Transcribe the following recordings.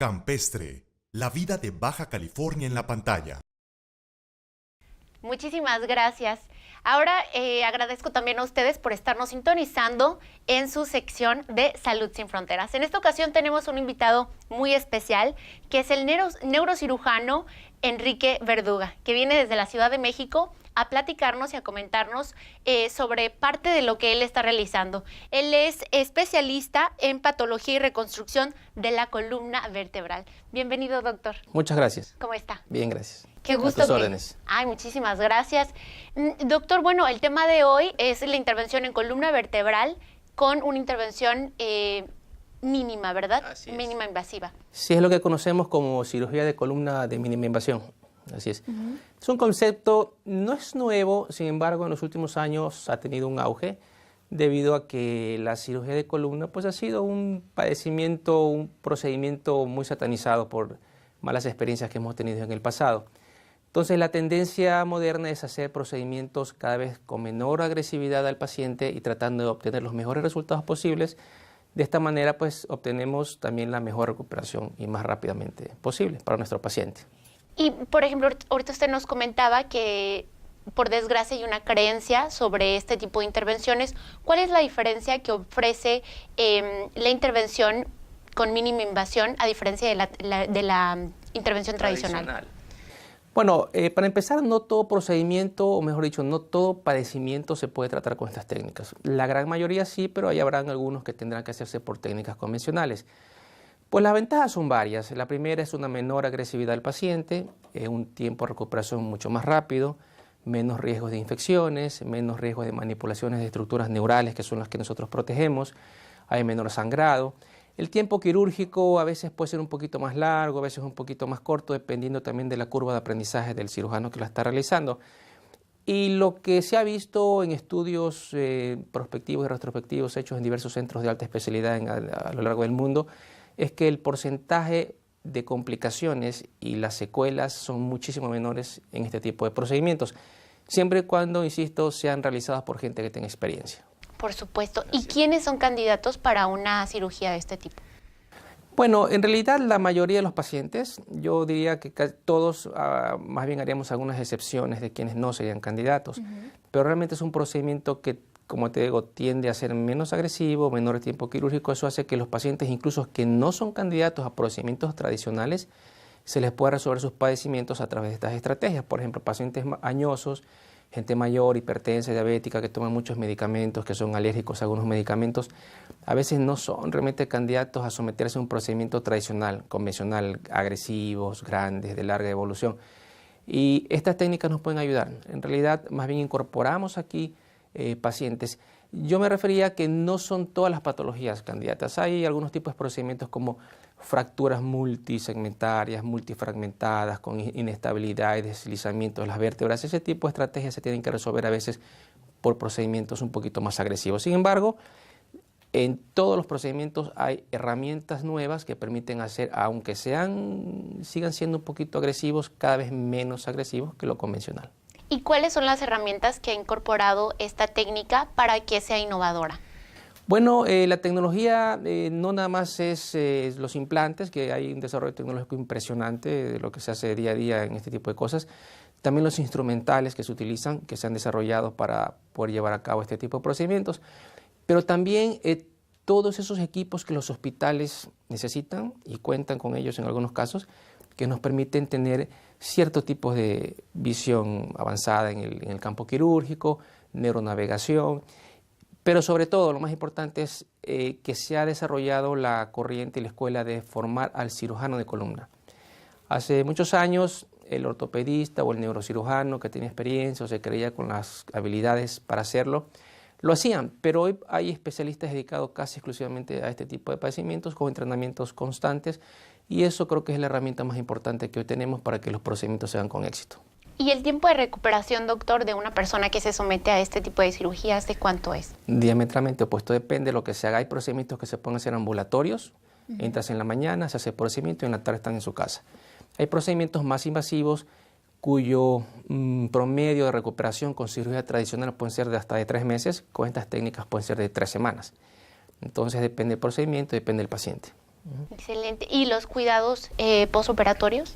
Campestre, la vida de Baja California en la pantalla. Muchísimas gracias. Ahora agradezco también a ustedes por estarnos sintonizando en su sección de Salud Sin Fronteras. En esta ocasión tenemos un invitado muy especial, que es el neurocirujano Enrique Verduga, que viene desde la Ciudad de México a platicarnos y a comentarnos sobre parte de lo que él está realizando. Él es especialista en patología y reconstrucción de la columna vertebral. Bienvenido, doctor. Muchas gracias. ¿Cómo está? Bien, gracias. Qué gusto. A tus órdenes. Ay, muchísimas gracias. Doctor, bueno, el tema de hoy es la intervención en columna vertebral con una intervención mínima, ¿verdad? Así es. Mínima invasiva. Sí, es lo que conocemos como cirugía de columna de mínima invasión. Así es. Es un concepto, no es nuevo, sin embargo, en los últimos años ha tenido un auge debido a que la cirugía de columna pues, ha sido un padecimiento, un procedimiento muy satanizado por malas experiencias que hemos tenido en el pasado. Entonces, la tendencia moderna es hacer procedimientos cada vez con menor agresividad al paciente y tratando de obtener los mejores resultados posibles. De esta manera, pues, obtenemos también la mejor recuperación y más rápidamente posible para nuestro paciente. Y, por ejemplo, ahorita usted nos comentaba que, por desgracia, hay una creencia sobre este tipo de intervenciones. ¿Cuál es la diferencia que ofrece la intervención con mínima invasión a diferencia de la intervención tradicional? Bueno, para empezar, no todo procedimiento, o mejor dicho, no todo padecimiento se puede tratar con estas técnicas. La gran mayoría sí, pero ahí habrán algunos que tendrán que hacerse por técnicas convencionales. Pues las ventajas son varias. La primera es una menor agresividad al paciente, un tiempo de recuperación mucho más rápido, menos riesgos de infecciones, menos riesgos de manipulaciones de estructuras neurales, que son las que nosotros protegemos, hay menor sangrado. El tiempo quirúrgico a veces puede ser un poquito más largo, a veces un poquito más corto, dependiendo también de la curva de aprendizaje del cirujano que la está realizando. Y lo que se ha visto en estudios prospectivos y retrospectivos hechos en diversos centros de alta especialidad a lo largo del mundo, es que el porcentaje de complicaciones y las secuelas son muchísimo menores en este tipo de procedimientos, siempre y cuando, insisto, sean realizados por gente que tenga experiencia. Por supuesto. ¿Y quiénes son candidatos para una cirugía de este tipo? Bueno, en realidad la mayoría de los pacientes, yo diría que todos, más bien haríamos algunas excepciones de quienes no serían candidatos, pero realmente es un procedimiento que, como te digo, tiende a ser menos agresivo, menor tiempo quirúrgico. Eso hace que los pacientes, incluso que no son candidatos a procedimientos tradicionales, se les pueda resolver sus padecimientos a través de estas estrategias. Por ejemplo, pacientes añosos, gente mayor, hipertensa, diabética, que toman muchos medicamentos, que son alérgicos a algunos medicamentos, a veces no son realmente candidatos a someterse a un procedimiento tradicional, convencional, agresivos, grandes, de larga evolución. Y estas técnicas nos pueden ayudar. En realidad, más bien incorporamos aquí pacientes. Yo me refería a que no son todas las patologías candidatas. Hay algunos tipos de procedimientos como fracturas multisegmentarias, multifragmentadas, con inestabilidad y deslizamiento de las vértebras. Ese tipo de estrategias se tienen que resolver a veces por procedimientos un poquito más agresivos. Sin embargo, en todos los procedimientos hay herramientas nuevas que permiten hacer, aunque sigan siendo un poquito agresivos, cada vez menos agresivos que lo convencional. ¿Y cuáles son las herramientas que ha incorporado esta técnica para que sea innovadora? Bueno, la tecnología no nada más es los implantes, que hay un desarrollo tecnológico impresionante de lo que se hace día a día en este tipo de cosas. También los instrumentales que se utilizan, que se han desarrollado para poder llevar a cabo este tipo de procedimientos. Pero también todos esos equipos que los hospitales necesitan y cuentan con ellos en algunos casos, que nos permiten tener cierto tipo de visión avanzada en el campo quirúrgico, neuronavegación, pero sobre todo lo más importante es que se ha desarrollado la corriente y la escuela de formar al cirujano de columna. Hace muchos años el ortopedista o el neurocirujano que tenía experiencia o se creía con las habilidades para hacerlo, lo hacían, pero hoy hay especialistas dedicados casi exclusivamente a este tipo de padecimientos con entrenamientos constantes y eso creo que es la herramienta más importante que hoy tenemos para que los procedimientos se hagan con éxito. ¿Y el tiempo de recuperación, doctor, de una persona que se somete a este tipo de cirugías, de cuánto es? Diametralmente opuesto, depende de lo que se haga. Hay procedimientos que se pueden hacer ambulatorios, entras en la mañana, se hace el procedimiento y en la tarde están en su casa. Hay procedimientos más invasivos cuyo promedio de recuperación con cirugía tradicional puede ser de hasta de 3 meses, con estas técnicas pueden ser de 3 semanas. Entonces depende del procedimiento, depende del paciente. Excelente. ¿Y los cuidados posoperatorios?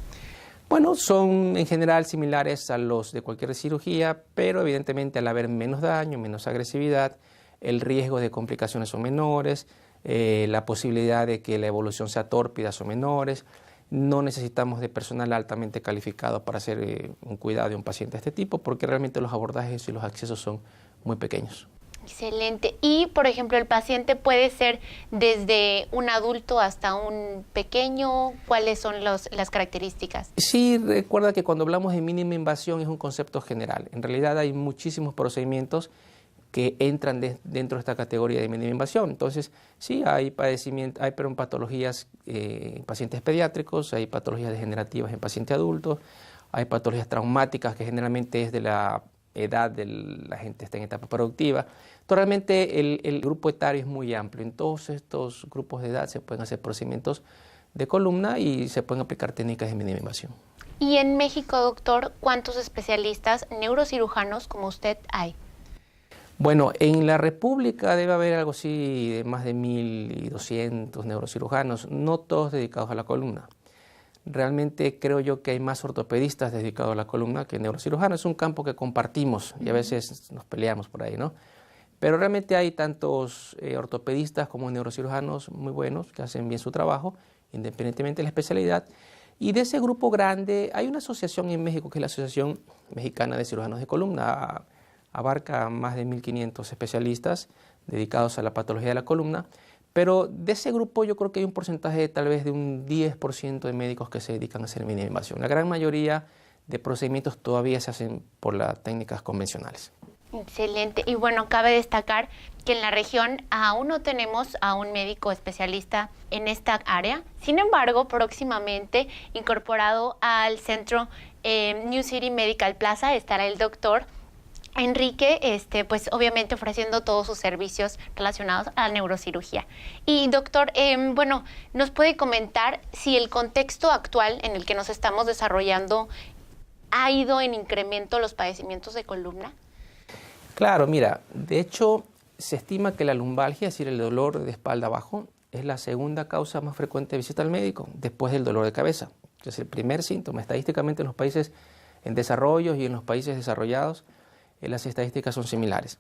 Bueno, son en general similares a los de cualquier cirugía, pero evidentemente al haber menos daño, menos agresividad, el riesgo de complicaciones son menores, la posibilidad de que la evolución sea tórpida son menores. No necesitamos de personal altamente calificado para hacer un cuidado de un paciente de este tipo, porque realmente los abordajes y los accesos son muy pequeños. Excelente. Y, por ejemplo, el paciente puede ser desde un adulto hasta un pequeño. ¿Cuáles son las características? Sí, recuerda que cuando hablamos de mínima invasión es un concepto general. En realidad hay muchísimos procedimientos que entran dentro de esta categoría de mínima invasión. Entonces, sí, hay patologías en pacientes pediátricos, hay patologías degenerativas en pacientes adultos, hay patologías traumáticas que generalmente es de la edad de la gente está en etapa productiva. Entonces, realmente el grupo etario es muy amplio. En todos estos grupos de edad se pueden hacer procedimientos de columna y se pueden aplicar técnicas de mínima invasión. Y en México, doctor, ¿cuántos especialistas neurocirujanos como usted hay? Bueno, en la República debe haber algo así de más de 1.200 neurocirujanos, no todos dedicados a la columna. Realmente creo yo que hay más ortopedistas dedicados a la columna que neurocirujanos. Es un campo que compartimos y a veces nos peleamos por ahí, ¿no? Pero realmente hay tantos ortopedistas como neurocirujanos muy buenos que hacen bien su trabajo, independientemente de la especialidad. Y de ese grupo grande hay una asociación en México que es la Asociación Mexicana de Cirujanos de Columna. Abarca más de 1.500 especialistas dedicados a la patología de la columna, pero de ese grupo yo creo que hay un porcentaje tal vez de un 10% de médicos que se dedican a hacer mínima invasión. La gran mayoría de procedimientos todavía se hacen por las técnicas convencionales. Excelente. Y bueno, cabe destacar que en la región aún no tenemos a un médico especialista en esta área. Sin embargo, próximamente incorporado al centro New City Medical Plaza estará el doctor Enrique, pues obviamente ofreciendo todos sus servicios relacionados a la neurocirugía. Y doctor, bueno, ¿nos puede comentar si el contexto actual en el que nos estamos desarrollando ha ido en incremento los padecimientos de columna? Claro, mira, de hecho se estima que la lumbalgia, es decir, el dolor de espalda abajo, es la segunda causa más frecuente de visita al médico después del dolor de cabeza. Es el primer síntoma. Estadísticamente en los países en desarrollo y en los países desarrollados, las estadísticas son similares.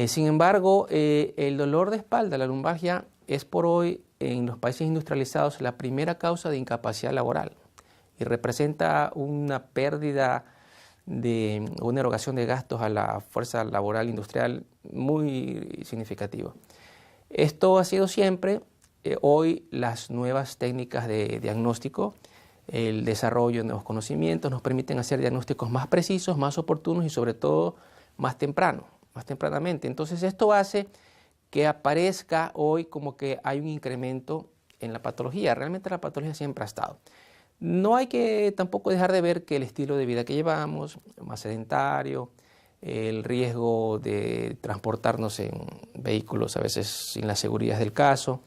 Sin embargo, el dolor de espalda, la lumbalgia, es por hoy en los países industrializados la primera causa de incapacidad laboral y representa una pérdida de una erogación de gastos a la fuerza laboral industrial muy significativa. Esto ha sido siempre. Hoy las nuevas técnicas de diagnóstico, el desarrollo de nuevos conocimientos nos permiten hacer diagnósticos más precisos, más oportunos y sobre todo más tempranamente. Entonces esto hace que aparezca hoy como que hay un incremento en la patología. Realmente la patología siempre ha estado. No hay que tampoco dejar de ver que el estilo de vida que llevamos, más sedentario, el riesgo de transportarnos en vehículos a veces sin la seguridad del caso,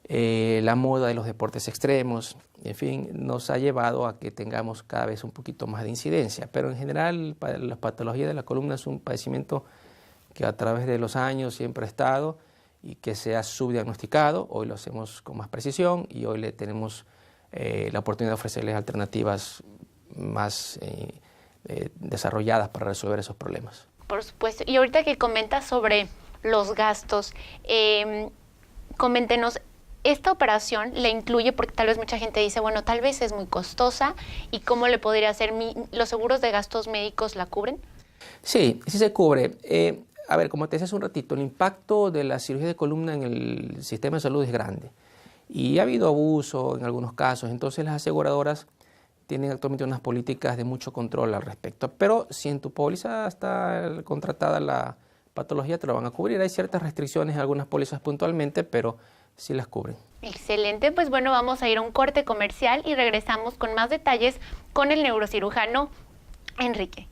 la moda de los deportes extremos, en fin, nos ha llevado a que tengamos cada vez un poquito más de incidencia. Pero en general la patología de la columna es un padecimiento que a través de los años siempre ha estado y que se ha subdiagnosticado. Hoy lo hacemos con más precisión y hoy le tenemos la oportunidad de ofrecerles alternativas más desarrolladas para resolver esos problemas. Por supuesto. Y ahorita que comentas sobre los gastos, coméntenos, ¿esta operación la incluye? Porque tal vez mucha gente dice, bueno, tal vez es muy costosa, ¿y cómo le podría hacer? ¿Los seguros de gastos médicos la cubren? Sí, sí se cubre. A ver, como te decía hace un ratito, el impacto de la cirugía de columna en el sistema de salud es grande y ha habido abuso en algunos casos, entonces las aseguradoras tienen actualmente unas políticas de mucho control al respecto, pero si en tu póliza está contratada la patología te lo van a cubrir. Hay ciertas restricciones en algunas pólizas puntualmente, pero sí las cubren. Excelente, pues bueno, vamos a ir a un corte comercial y regresamos con más detalles con el neurocirujano Enrique.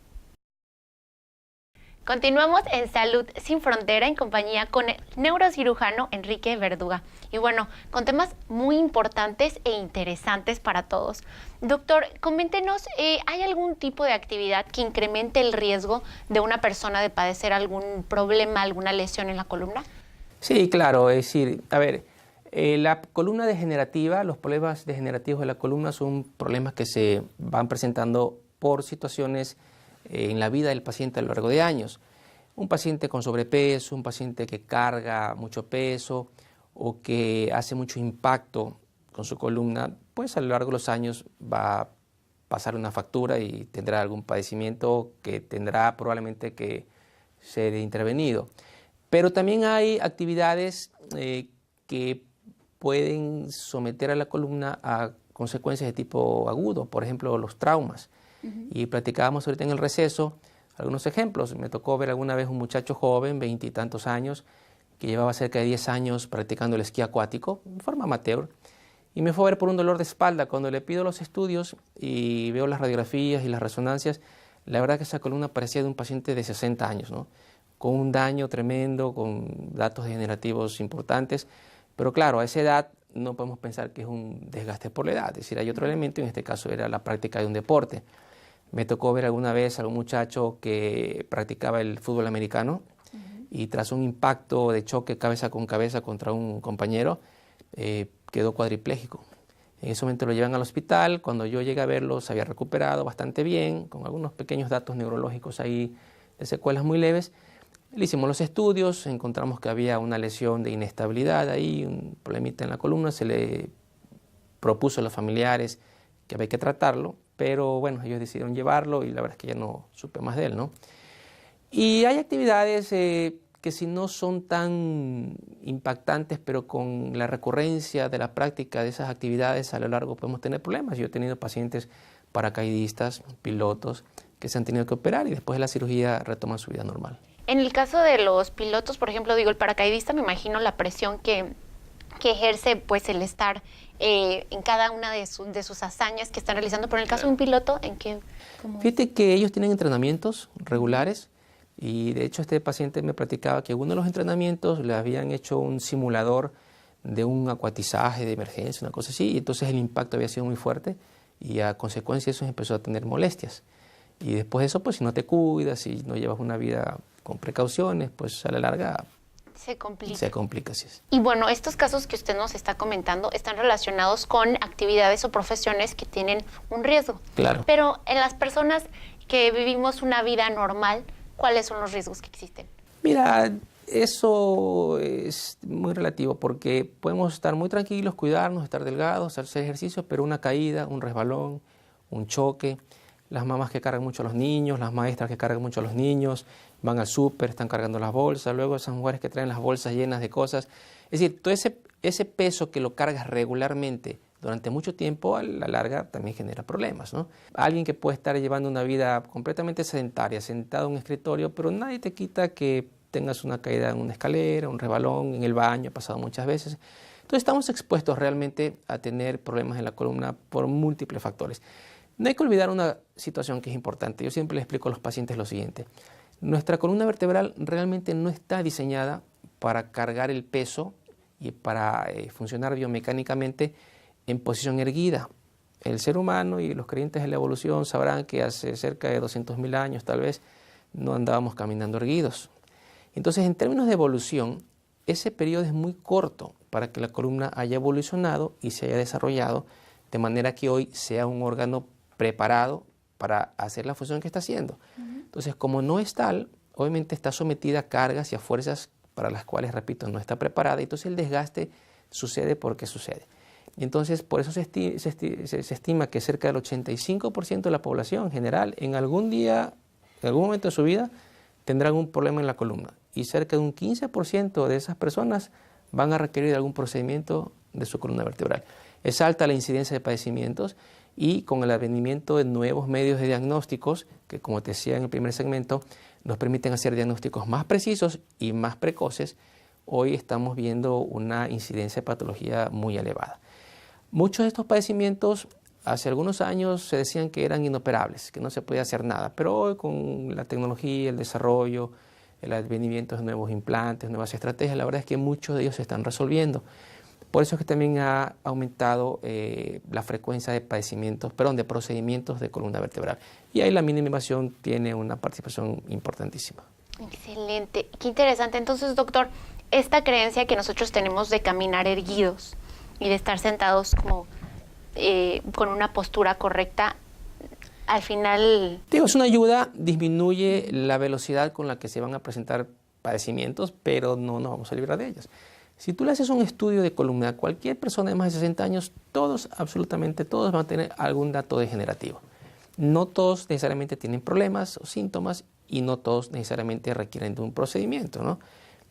Continuamos en Salud Sin Frontera en compañía con el neurocirujano Enrique Verduga. Y bueno, con temas muy importantes e interesantes para todos. Doctor, coméntenos, ¿hay algún tipo de actividad que incremente el riesgo de una persona de padecer algún problema, alguna lesión en la columna? Sí, claro, es decir, a ver, La columna degenerativa, los problemas degenerativos de la columna son problemas que se van presentando por situaciones en la vida del paciente a lo largo de años. Un paciente con sobrepeso, un paciente que carga mucho peso o que hace mucho impacto con su columna, pues a lo largo de los años va a pasar una factura y tendrá algún padecimiento que tendrá probablemente que ser intervenido. Pero también hay actividades que pueden someter a la columna a consecuencias de tipo agudo, por ejemplo, los traumas. Y platicábamos ahorita en el receso algunos ejemplos. Me tocó ver alguna vez un muchacho joven, 20 y tantos años, que llevaba cerca de 10 años practicando el esquí acuático, de forma amateur, y me fue a ver por un dolor de espalda. Cuando le pido los estudios y veo las radiografías y las resonancias, la verdad que esa columna parecía de un paciente de 60 años, ¿no? Con un daño tremendo, con datos degenerativos importantes. Pero claro, a esa edad no podemos pensar que es un desgaste por la edad. Es decir, hay otro elemento, en este caso era la práctica de un deporte. Me tocó ver alguna vez a un muchacho que practicaba el fútbol americano y tras un impacto de choque cabeza con cabeza contra un compañero, quedó cuadripléjico. En ese momento lo llevan al hospital. Cuando yo llegué a verlo, se había recuperado bastante bien, con algunos pequeños datos neurológicos ahí de secuelas muy leves. Le hicimos los estudios, encontramos que había una lesión de inestabilidad ahí, un problemita en la columna. Se le propuso a los familiares que había que tratarlo, pero bueno, ellos decidieron llevarlo y la verdad es que ya no supe más de él, ¿no? Y hay actividades que si no son tan impactantes, pero con la recurrencia de la práctica de esas actividades a lo largo podemos tener problemas. Yo he tenido pacientes paracaidistas, pilotos, que se han tenido que operar y después de la cirugía retoman su vida normal. En el caso de los pilotos, por ejemplo, digo, el paracaidista, me imagino la presión que ejerce pues el estar en cada una de sus hazañas que están realizando. Pero en el caso de un piloto, ¿en qué? Fíjate que ellos tienen entrenamientos regulares y de hecho este paciente me platicaba que uno de los entrenamientos le habían hecho un simulador de un acuatizaje de emergencia, una cosa así, y entonces el impacto había sido muy fuerte y a consecuencia de eso empezó a tener molestias. Y después de eso, pues si no te cuidas, si no llevas una vida con precauciones, pues a la larga se complica. Se complica, sí. Y bueno, estos casos que usted nos está comentando están relacionados con actividades o profesiones que tienen un riesgo. Claro. Pero en las personas que vivimos una vida normal, ¿cuáles son los riesgos que existen? Mira, eso es muy relativo porque podemos estar muy tranquilos, cuidarnos, estar delgados, hacer ejercicio, pero una caída, un resbalón, un choque, las mamás que cargan mucho a los niños, las maestras que cargan mucho a los niños, van al súper, están cargando las bolsas, luego esas mujeres que traen las bolsas llenas de cosas. Es decir, todo ese peso que lo cargas regularmente durante mucho tiempo, a la larga también genera problemas, ¿no? Alguien que puede estar llevando una vida completamente sedentaria, sentado en un escritorio, pero nadie te quita que tengas una caída en una escalera, un resbalón en el baño, ha pasado muchas veces. Entonces estamos expuestos realmente a tener problemas en la columna por múltiples factores. No hay que olvidar una situación que es importante. Yo siempre les explico a los pacientes lo siguiente. Nuestra columna vertebral realmente no está diseñada para cargar el peso y para funcionar biomecánicamente en posición erguida. El ser humano y los creyentes en la evolución sabrán que hace cerca de 200.000 años tal vez no andábamos caminando erguidos. Entonces, en términos de evolución, ese periodo es muy corto para que la columna haya evolucionado y se haya desarrollado de manera que hoy sea un órgano preparado para hacer la función que está haciendo. Entonces, como no es tal, obviamente está sometida a cargas y a fuerzas para las cuales, repito, no está preparada. Entonces el desgaste sucede porque sucede. Y entonces, por eso se estima que cerca del 85% de la población en general, en algún día, en algún momento de su vida, tendrán un problema en la columna. Y cerca de un 15% de esas personas van a requerir algún procedimiento de su columna vertebral. Es alta la incidencia de padecimientos y con el advenimiento de nuevos medios de diagnósticos, que como te decía en el primer segmento, nos permiten hacer diagnósticos más precisos y más precoces, hoy estamos viendo una incidencia de patología muy elevada. Muchos de estos padecimientos hace algunos años se decían que eran inoperables, que no se podía hacer nada, pero hoy con la tecnología, el desarrollo, el advenimiento de nuevos implantes, nuevas estrategias, la verdad es que muchos de ellos se están resolviendo. Por eso es que también ha aumentado la frecuencia de de procedimientos de columna vertebral. Y ahí la mínima invasión tiene una participación importantísima. Excelente, qué interesante. Entonces, doctor, esta creencia que nosotros tenemos de caminar erguidos y de estar sentados como con una postura correcta, al final... Digo, es una ayuda, disminuye la velocidad con la que se van a presentar padecimientos, pero no nos vamos a librar de ellos. Si tú le haces un estudio de columna a cualquier persona de más de 60 años, todos, absolutamente todos, van a tener algún dato degenerativo. No todos necesariamente tienen problemas o síntomas y no todos necesariamente requieren de un procedimiento, ¿no?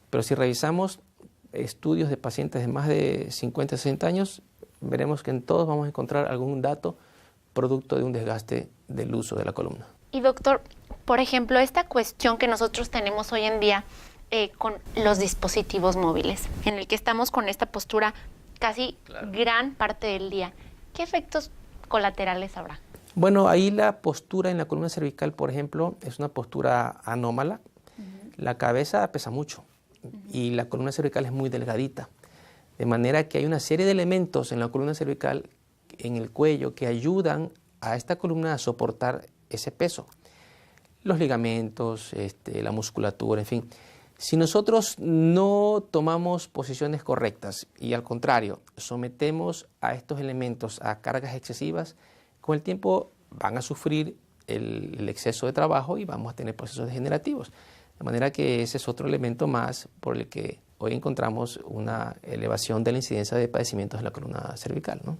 Pero si revisamos estudios de pacientes de más de 50, 60 años, veremos que en todos vamos a encontrar algún dato producto de un desgaste del uso de la columna. Y doctor, por ejemplo, esta cuestión que nosotros tenemos hoy en día con los dispositivos móviles, en el que estamos con esta postura casi gran parte del día, ¿qué efectos colaterales habrá? Bueno, ahí la postura en la columna cervical, por ejemplo, es una postura anómala. La cabeza pesa mucho y la columna cervical es muy delgadita. De manera que hay una serie de elementos en la columna cervical, en el cuello, que ayudan a esta columna a soportar ese peso. Los ligamentos, la musculatura, en fin. Si nosotros no tomamos posiciones correctas y al contrario, sometemos a estos elementos a cargas excesivas, con el tiempo van a sufrir el exceso de trabajo y vamos a tener procesos degenerativos. De manera que ese es otro elemento más por el que hoy encontramos una elevación de la incidencia de padecimientos de la columna cervical, ¿no?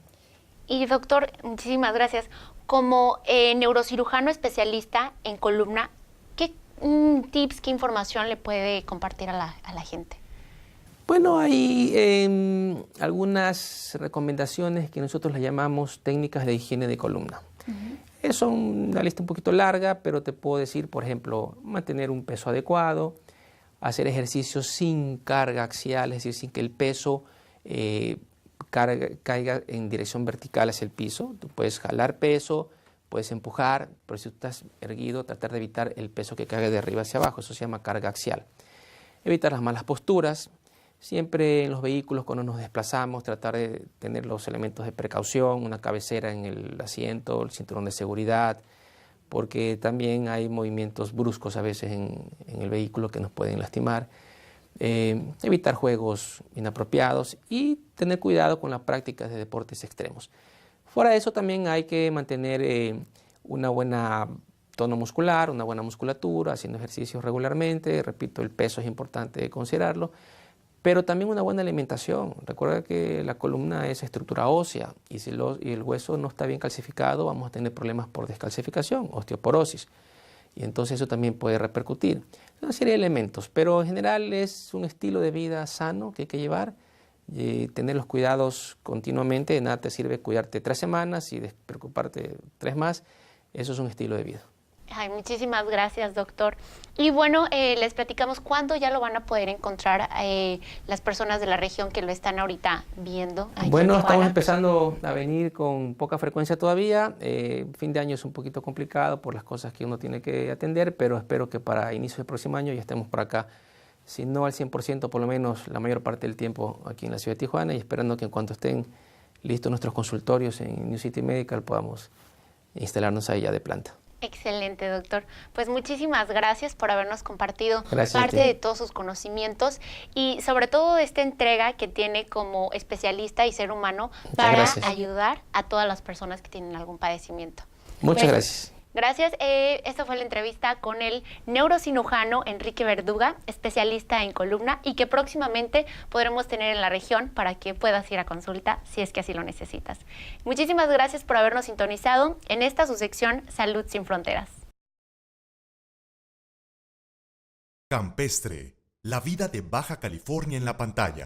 Y doctor, muchísimas gracias. Como neurocirujano especialista en columna, ¿qué tips, qué información le puede compartir a la gente? Bueno, hay algunas recomendaciones que nosotros le llamamos técnicas de higiene de columna. Es una lista un poquito larga, pero te puedo decir, por ejemplo, mantener un peso adecuado, hacer ejercicios sin carga axial, es decir, sin que el peso caiga en dirección vertical hacia el piso. Tú puedes jalar peso, puedes empujar, pero si tú estás erguido, tratar de evitar el peso que caiga de arriba hacia abajo. Eso se llama carga axial. Evitar las malas posturas. Siempre en los vehículos, cuando nos desplazamos, tratar de tener los elementos de precaución, una cabecera en el asiento, el cinturón de seguridad, porque también hay movimientos bruscos a veces en el vehículo que nos pueden lastimar. Evitar juegos inapropiados y tener cuidado con las prácticas de deportes extremos. Fuera de eso también hay que mantener una buena tono muscular, una buena musculatura, haciendo ejercicios regularmente. Repito, el peso es importante considerarlo, pero también una buena alimentación. Recuerda que la columna es estructura ósea y si el hueso no está bien calcificado, vamos a tener problemas por descalcificación, osteoporosis. Y entonces eso también puede repercutir. Una serie de elementos, pero en general es un estilo de vida sano que hay que llevar. Tener los cuidados continuamente. De nada te sirve cuidarte 3 semanas y despreocuparte 3 más. Eso es un estilo de vida. Ay, muchísimas gracias, doctor. Y bueno, les platicamos cuándo ya lo van a poder encontrar las personas de la región que lo están ahorita viendo. Bueno, estamos empezando a venir con poca frecuencia todavía. Fin de año es un poquito complicado por las cosas que uno tiene que atender, pero espero que para inicio del próximo año ya estemos por acá. Si no al 100%, por lo menos la mayor parte del tiempo aquí en la ciudad de Tijuana, y esperando que en cuanto estén listos nuestros consultorios en New City Medical podamos instalarnos ahí ya de planta. Excelente, doctor. Pues muchísimas gracias por habernos compartido Gracias parte de todos sus conocimientos y sobre todo de esta entrega que tiene como especialista y ser humano para ayudar a todas las personas que tienen algún padecimiento. Muchas gracias. Gracias. Esta fue la entrevista con el neurocirujano Enrique Verduga, especialista en columna y que próximamente podremos tener en la región para que puedas ir a consulta si es que así lo necesitas. Muchísimas gracias por habernos sintonizado en esta su sección Salud sin Fronteras. Campestre, la vida de Baja California en la pantalla.